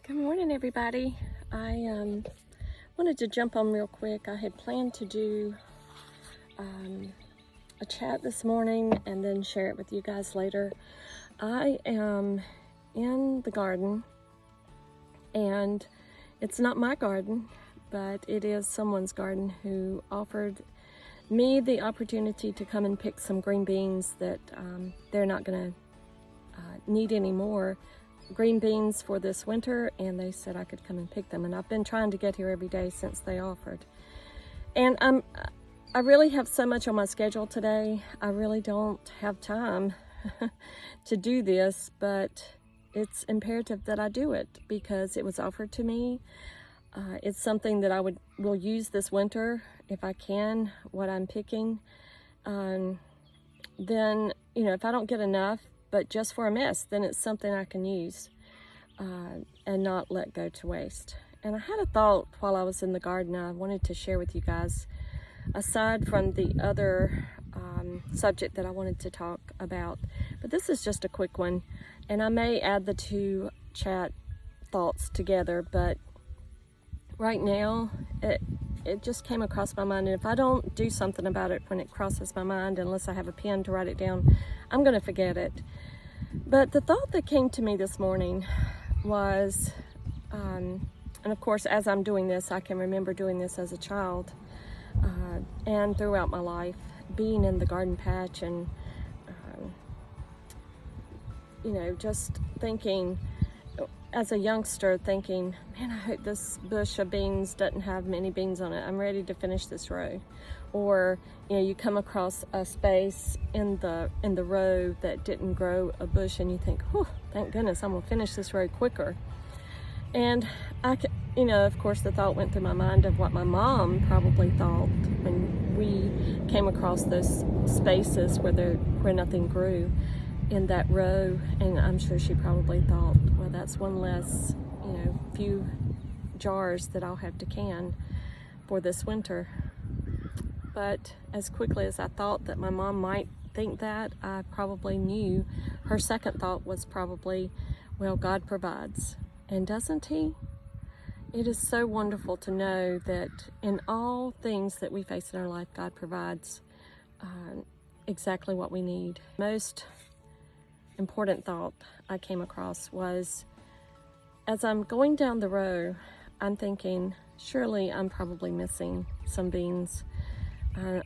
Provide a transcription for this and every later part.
Good morning, everybody. I wanted to jump on real quick. I had planned to do a chat this morning and then share it with you guys later. I am in the garden, and it's not my garden, but it is someone's garden who offered me the opportunity to come and pick some green beans that they're not going to need anymore. Green beans for this winter, and they said I could come and pick them, and I've been trying to get here every day since they offered. And I really have so much on my schedule today. I really don't have time to do this, but it's imperative that I do it because it was offered to me. It's something that I will use this winter if I can, what I'm picking. Then, if I don't get enough, but just for a mess, then it's something I can use and not let go to waste. And I had a thought while I was in the garden I wanted to share with you guys, aside from the other subject that I wanted to talk about. But this is just a quick one, and I may add the two chat thoughts together, but right now it just came across my mind, and if I don't do something about it when it crosses my mind, unless I have a pen to write it down, I'm going to forget it. But the thought that came to me this morning was, and of course as I'm doing this, I can remember doing this as a child and throughout my life, being in the garden patch and just thinking, as a youngster, thinking, man, I hope this bush of beans doesn't have many beans on it. I'm ready to finish this row. Or, you come across a space in the row that didn't grow a bush, and you think, oh, thank goodness, I'm gonna finish this row quicker. And of course, the thought went through my mind of what my mom probably thought when we came across those spaces where nothing grew in that row, and I'm sure she probably thought, well, that's one less, few jars that I'll have to can for this winter. But as quickly as I thought that my mom might think that, I probably knew her second thought was probably, well, God provides, and doesn't He? It is so wonderful to know that in all things that we face in our life, God provides exactly what we need. Most important thought I came across was, as I'm going down the row, I'm thinking, surely I'm probably missing some beans.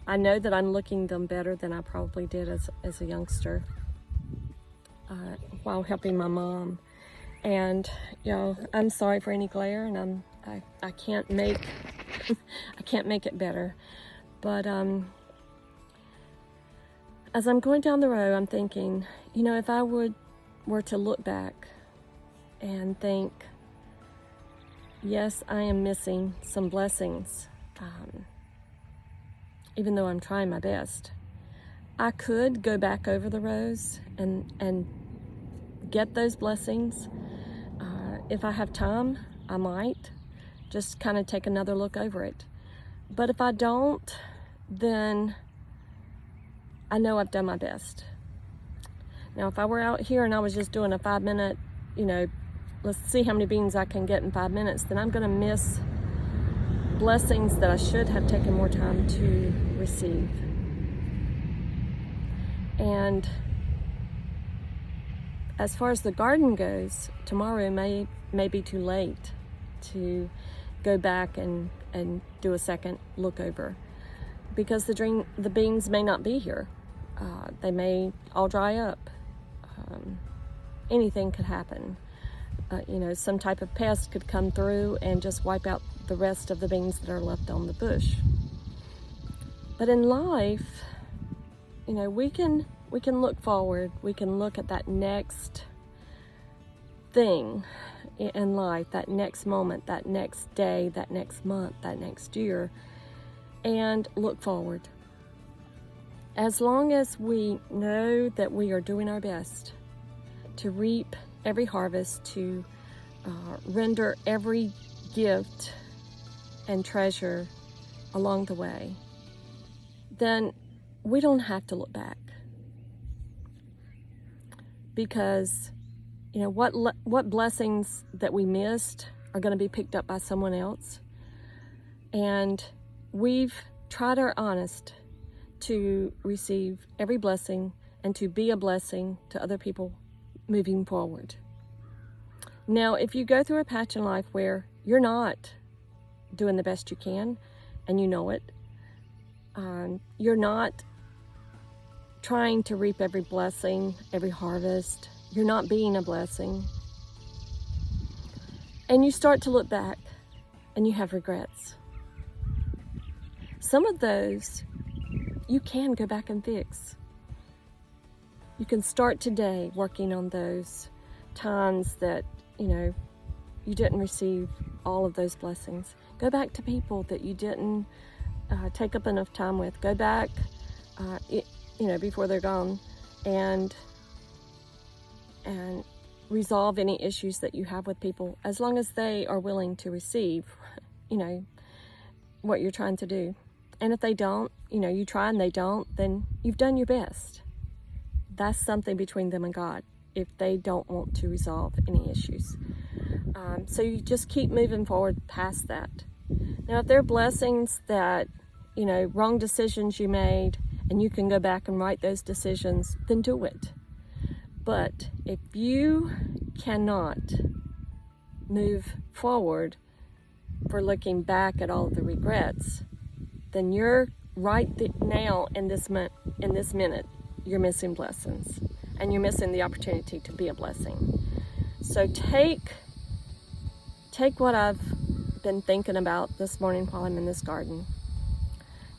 I know that I'm looking them better than I probably did as a youngster while helping my mom. And I'm sorry for any glare, and I can't make I can't make it better. But as I'm going down the row, I'm thinking, if I were to look back and think, yes, I am missing some blessings, even though I'm trying my best. I could go back over the rows and get those blessings. If I have time, I might just kind of take another look over it. But if I don't, then I know I've done my best. Now, if I were out here and I was just doing a 5-minute, let's see how many beans I can get in 5 minutes, then I'm going to miss blessings that I should have taken more time to receive. And as far as the garden goes, tomorrow may be too late to go back and do a second look over, because the beans may not be here. They may all dry up. Anything could happen. Some type of pest could come through and just wipe out the rest of the beans that are left on the bush. But in life, we can look forward. We can look at that next thing in life, that next moment, that next day, that next month, that next year, and look forward. As long as we know that we are doing our best to reap every harvest, to render every gift and treasure along the way, then we don't have to look back. Because You know, what blessings that we missed are going to be picked up by someone else. And we've tried our honest to receive every blessing and to be a blessing to other people moving forward. Now, if you go through a patch in life where you're not doing the best you can, and you know it, you're not trying to reap every blessing, every harvest, you're not being a blessing, and you start to look back and you have regrets. Some of those you can go back and fix. You can start today working on those times that, you know, you didn't receive all of those blessings. Go back to people that you didn't take up enough time with. Go back, before they're gone, and resolve any issues that you have with people, as long as they are willing to receive, what you're trying to do. And if they don't, you try and they don't, then you've done your best. That's something between them and God, if they don't want to resolve any issues. So you just keep moving forward past that. Now, if there are blessings that, wrong decisions you made, and you can go back and right those decisions, then do it. But if you cannot move forward for looking back at all of the regrets, then you're right now in this minute, you're missing blessings, and you're missing the opportunity to be a blessing. So take what I've been thinking about this morning while I'm in this garden,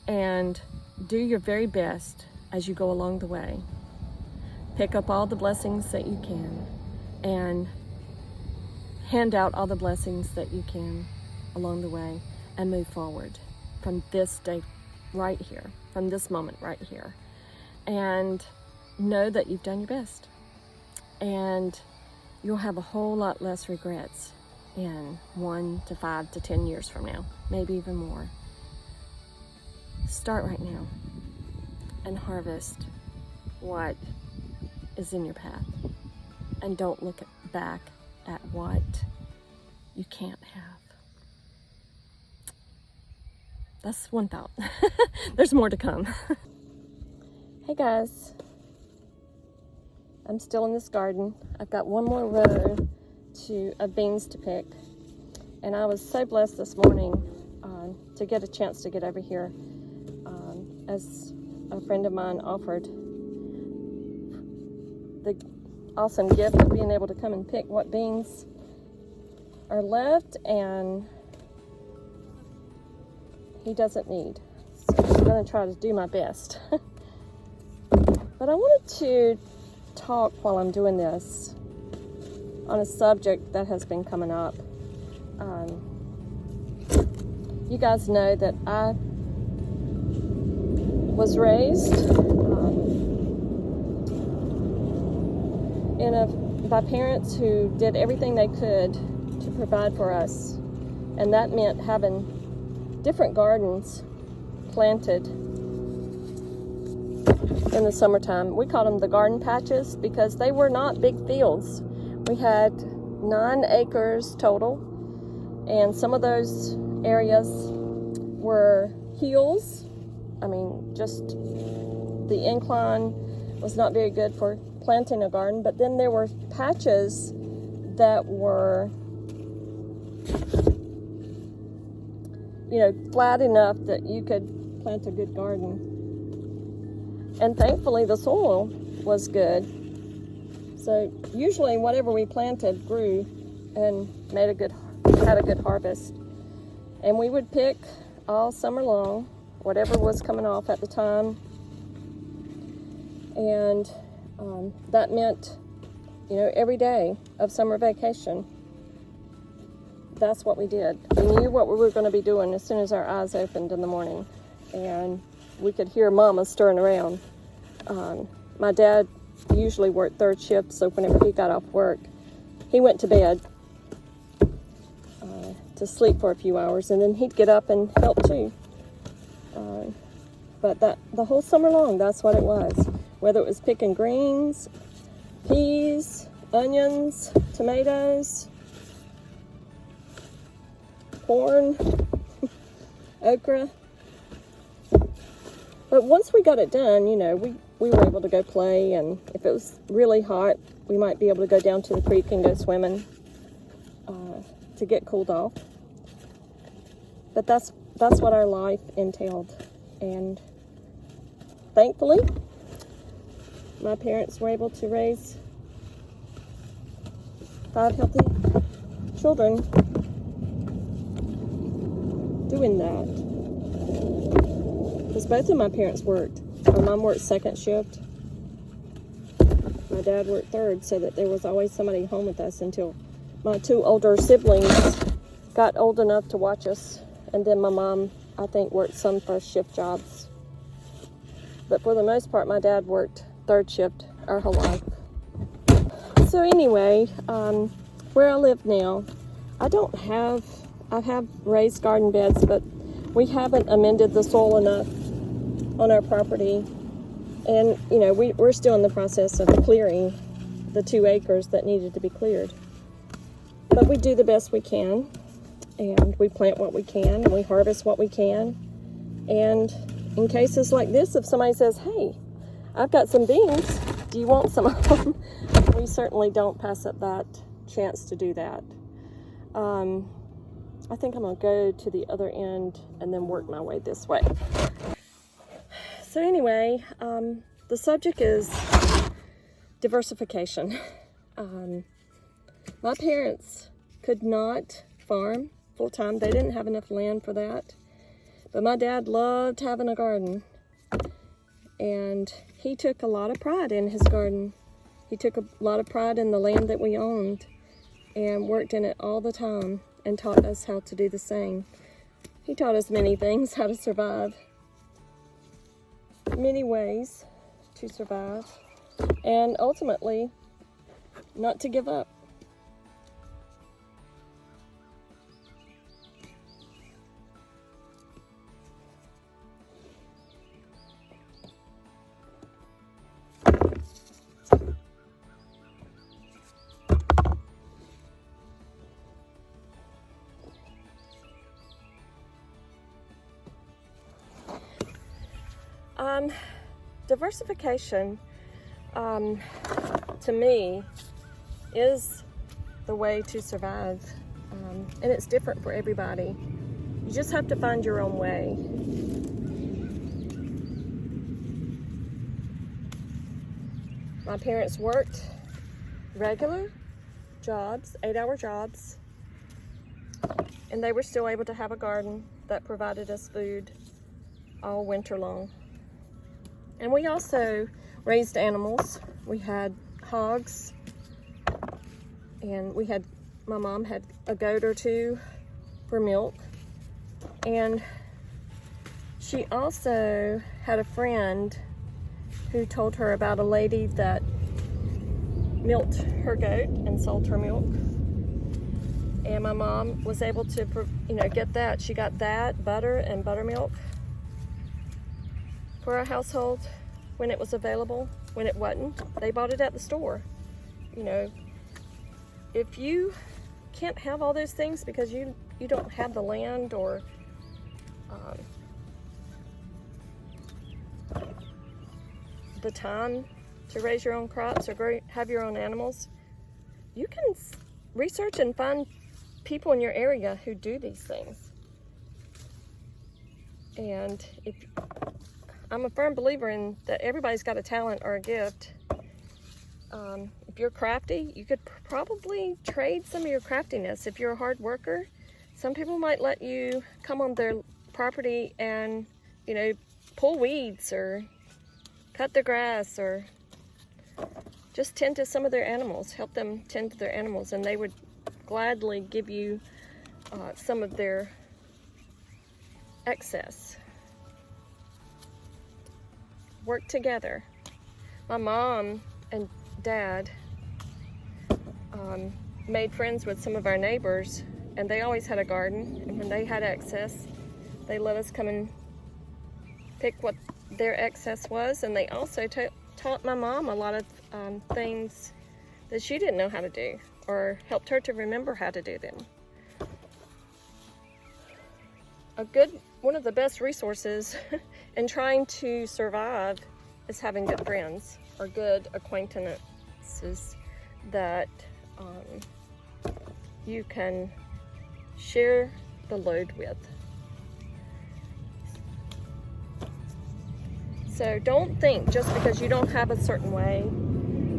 and do your very best as you go along the way. Pick up all the blessings that you can, and hand out all the blessings that you can along the way, and move forward from this day right here, from this moment right here. And know that you've done your best. And you'll have a whole lot less regrets in 1 to 5 to 10 years from now, maybe even more. Start right now and harvest what is in your path. And don't look back at what you can't have. That's one thought. There's more to come. Hey guys, I'm still in this garden. I've got one more row of beans to pick, and I was so blessed this morning to get a chance to get over here, as a friend of mine offered the awesome gift of being able to come and pick what beans are left and he doesn't need. So I'm going to try to do my best. But I wanted to talk while I'm doing this on a subject that has been coming up. You guys know that I was raised by parents who did everything they could to provide for us, and that meant having different gardens planted in the summertime. We called them the garden patches because they were not big fields. We had 9 acres total, and some of those areas were hills. I mean, just the incline was not very good for planting a garden, but then there were patches that were flat enough that you could plant a good garden. And thankfully the soil was good. So usually whatever we planted grew and had a good harvest. And we would pick all summer long, whatever was coming off at the time. And that meant, every day of summer vacation, that's what we did. We knew what we were going to be doing as soon as our eyes opened in the morning, and we could hear Mama stirring around. My dad usually worked third shift, so whenever he got off work, he went to bed to sleep for a few hours, and then he'd get up and help too. But the whole summer long, that's what it was. Whether it was picking greens, peas, onions, tomatoes, corn, okra. But once we got it done, you know, we were able to go play, and if it was really hot, we might be able to go down to the creek and go swimming to get cooled off. But that's what our life entailed. And thankfully, my parents were able to raise 5 healthy children doing that. Because both of my parents worked. My mom worked second shift. My dad worked third, so that there was always somebody home with us until my 2 older siblings got old enough to watch us. And then my mom, I think, worked some first shift jobs. But for the most part, my dad worked third shift our whole life. So anyway, where I live now, I have raised garden beds, but we haven't amended the soil enough on our property. And, you know, we're still in the process of clearing the 2 acres that needed to be cleared. But we do the best we can, and we plant what we can, and we harvest what we can. And in cases like this, if somebody says, hey, I've got some beans, do you want some of them? We certainly don't pass up that chance to do that. I think I'm going to go to the other end and then work my way this way. So anyway, the subject is diversification. My parents could not farm full-time. They didn't have enough land for that. But my dad loved having a garden. And he took a lot of pride in his garden. He took a lot of pride in the land that we owned and worked in it all the time and taught us how to do the same. He taught us many things, how to survive. Many ways to survive. And ultimately, not to give up. Diversification, to me, is the way to survive, and it's different for everybody. You just have to find your own way. My parents worked regular jobs, 8-hour jobs, and they were still able to have a garden that provided us food all winter long. And we also raised animals. We had hogs, and my mom had a goat or 2 for milk. And she also had a friend who told her about a lady that milked her goat and sold her milk. And my mom was able to, get that. She got that, butter and buttermilk for our household when it was available. When it wasn't, they bought it at the store. You know, if you can't have all those things because you don't have the land or the time to raise your own crops or have your own animals, you can research and find people in your area who do these things. And I'm a firm believer in that everybody's got a talent or a gift. If you're crafty, you could probably trade some of your craftiness. If you're a hard worker, some people might let you come on their property and, pull weeds or cut the grass or just tend to some of their animals, help them tend to their animals, and they would gladly give you some of their excess. Work together. My mom and dad made friends with some of our neighbors, and they always had a garden, and when they had excess, they let us come and pick what their excess was. And they also taught my mom a lot of things that she didn't know how to do, or helped her to remember how to do them. One of the best resources in trying to survive is having good friends or good acquaintances that you can share the load with. So don't think just because you don't have a certain way,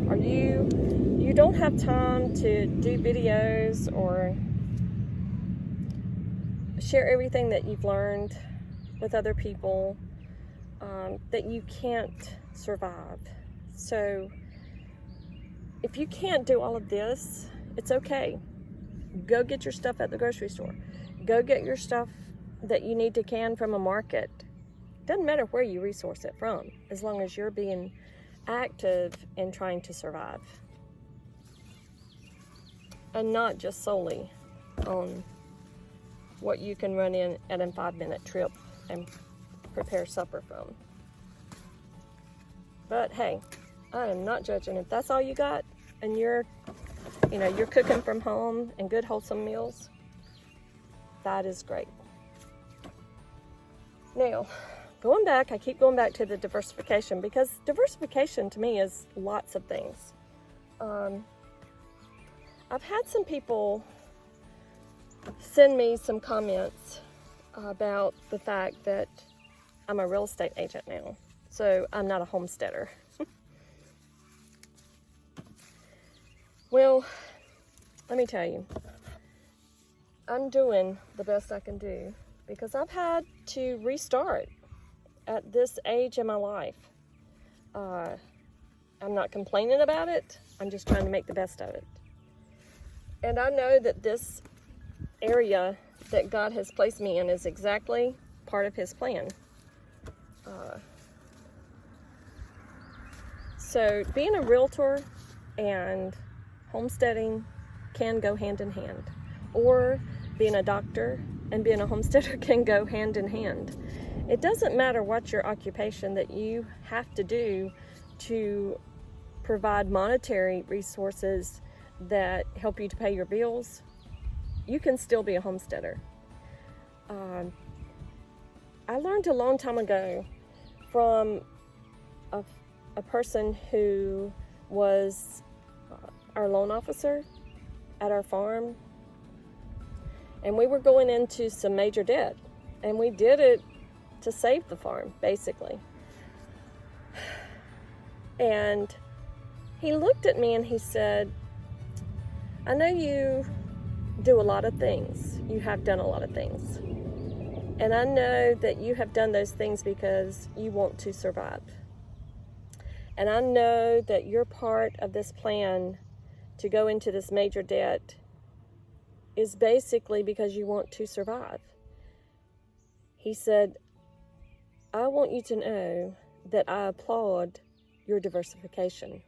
or you don't have time to do videos or share everything that you've learned with other people, that you can't survive. So if you can't do all of this, it's okay. Go get your stuff at the grocery store. Go get your stuff that you need to can from a market. Doesn't matter where you resource it from, as long as you're being active and trying to survive. And not just solely on what you can run in at a 5-minute trip and prepare supper from. But hey, I am not judging. If that's all you got and you're cooking from home and good wholesome meals, that is great. Now, I keep going back to the diversification, because diversification to me is lots of things. I've had some people send me some comments about the fact that I'm a real estate agent now, so I'm not a homesteader. Well, let me tell you, I'm doing the best I can do, because I've had to restart at this age in my life. I'm not complaining about it. I'm just trying to make the best of it. And I know that this area that God has placed me in is exactly part of His plan. So being a realtor and homesteading can go hand in hand, or being a doctor and being a homesteader can go hand in hand. It doesn't matter what your occupation that you have to do to provide monetary resources that help you to pay your bills. You can still be a homesteader. I learned a long time ago from a person who was our loan officer at our farm, and we were going into some major debt, and we did it to save the farm, basically. And he looked at me and he said, I know you do a lot of things. You have done a lot of things. And I know that you have done those things because you want to survive. And I know that you're part of this plan to go into this major debt is basically because you want to survive. He said, I want you to know that I applaud your diversification.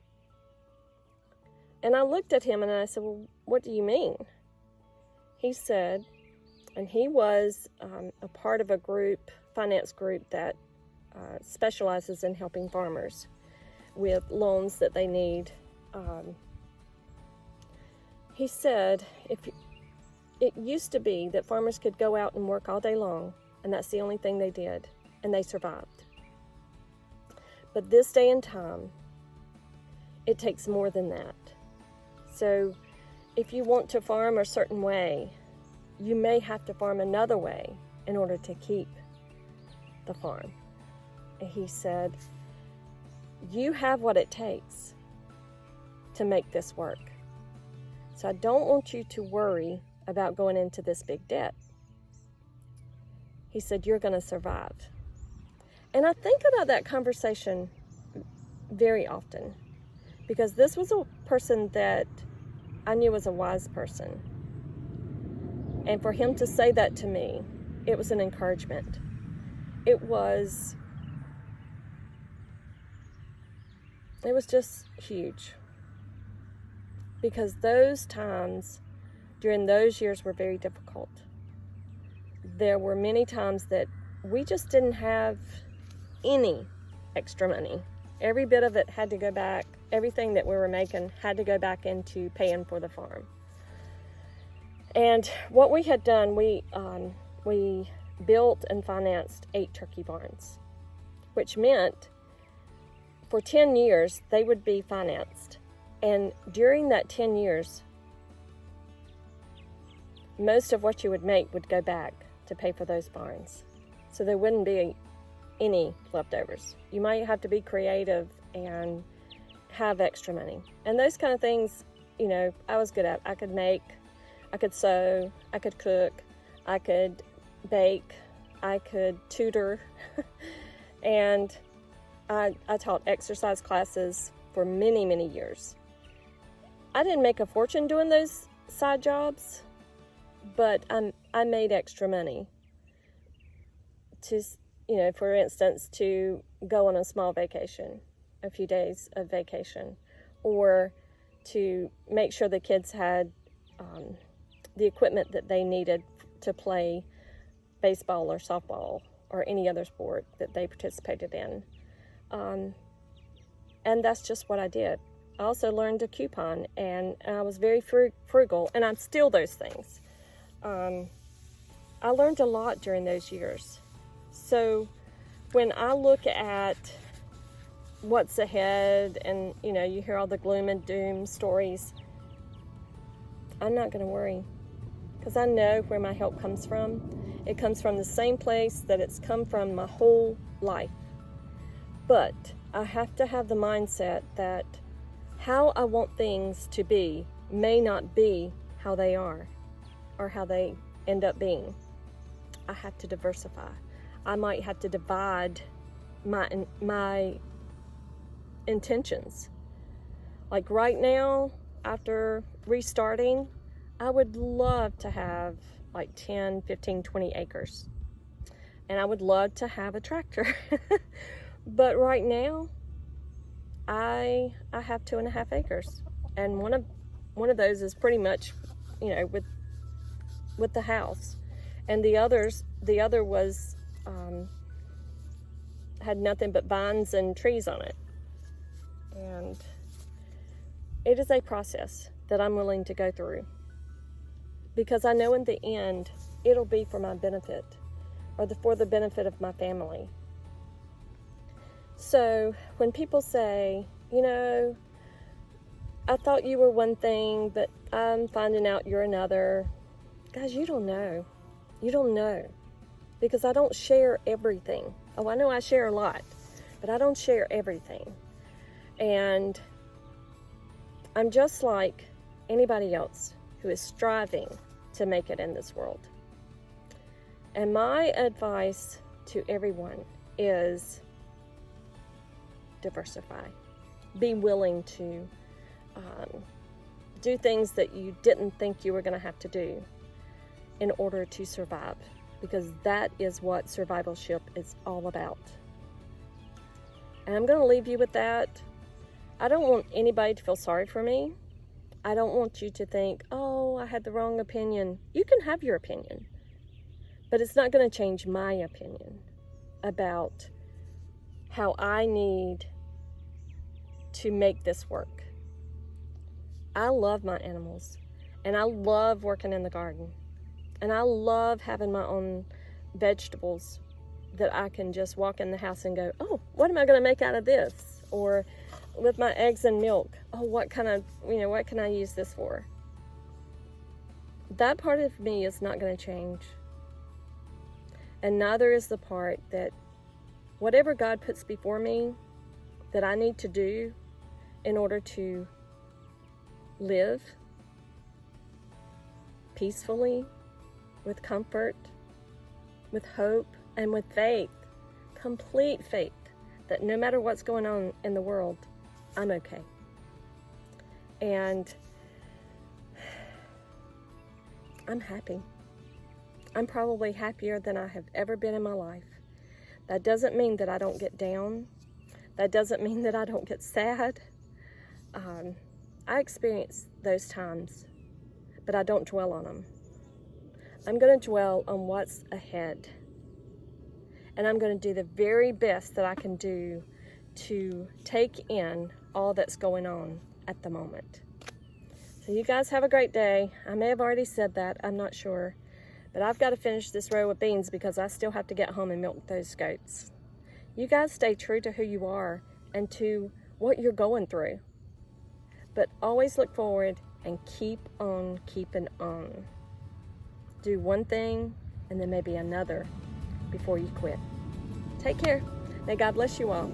And I looked at him and I said, well, what do you mean? He said, and he was a part of a finance group that specializes in helping farmers with loans that they need. He said, it used to be that farmers could go out and work all day long, and that's the only thing they did, and they survived. But this day and time, it takes more than that. So if you want to farm a certain way, you may have to farm another way in order to keep the farm. And he said, you have what it takes to make this work. So I don't want you to worry about going into this big debt. He said, you're going to survive. And I think about that conversation very often, because this was a person that I knew was a wise person. And for him to say that to me, it was an encouragement. It was just huge. Because those times during those years were very difficult. There were many times that we just didn't have any extra money. Every bit of it had to go back everything that we were making had to go back into paying for the farm. And what we had done, we built and financed 8 turkey barns, which meant for 10 years they would be financed. And during that 10 years, most of what you would make would go back to pay for those barns. So there wouldn't be any leftovers. You might have to be creative and have extra money. And those kind of things, you know, I was good at. I could make, I could sew, I could cook, I could bake, I could tutor. And I taught exercise classes for many, many years. I didn't make a fortune doing those side jobs, but I made extra money to, you know, for instance, to go on a small vacation, a few days of vacation, or to make sure the kids had the equipment that they needed to play baseball or softball or any other sport that they participated in. And that's just what I did. I also learned to coupon, and I was very frugal, and I'm still those things. I learned a lot during those years. So when I look at what's ahead and, you know, you hear all the gloom and doom stories, I'm not going to worry, because I know where my help comes from. It comes from the same place that it's come from my whole life. But I have to have the mindset that how I want things to be may not be how they are or how they end up being. I have to diversify. I might have to divide my intentions. Like right now, after restarting, I would love to have like 10, 15, 20 acres. And I would love to have a tractor. But right now, I have 2.5 acres. And one of those is pretty much, you know, with the house. And the other was had nothing but vines and trees on it. And it is a process that I'm willing to go through, because I know in the end it'll be for my benefit, or for the benefit of my family. So when people say, you know, I thought you were one thing, but I'm finding out you're another. Guys, you don't know. You don't know. Because I don't share everything. Oh, I know I share a lot, but I don't share everything. And I'm just like anybody else who is striving to make it in this world. And my advice to everyone is diversify. Be willing to do things that you didn't think you were going to have to do in order to survive, because that is what survivalship is all about. And I'm going to leave you with that. I don't want anybody to feel sorry for me. I don't want you to think, oh, I had the wrong opinion. You can have your opinion, but it's not going to change my opinion about how I need to make this work. I love my animals, and I love working in the garden, and I love having my own vegetables that I can just walk in the house and go, oh, what am I going to make out of this? Or with my eggs and milk, oh, what can I use this for? That part of me is not going to change. And neither is the part that whatever God puts before me that I need to do in order to live peacefully, with comfort, with hope, and with faith, complete faith that no matter what's going on in the world, I'm okay. And I'm happy. I'm probably happier than I have ever been in my life. That doesn't mean that I don't get down. That doesn't mean that I don't get sad. I experience those times, but I don't dwell on them. I'm going to dwell on what's ahead. And I'm going to do the very best that I can do to take in all that's going on at the moment. So you guys have a great day. I may have already said that, I'm not sure. But I've got to finish this row of beans because I still have to get home and milk those goats. You guys stay true to who you are and to what you're going through. But always look forward and keep on keeping on. Do one thing and then maybe another before you quit. Take care. May God bless you all.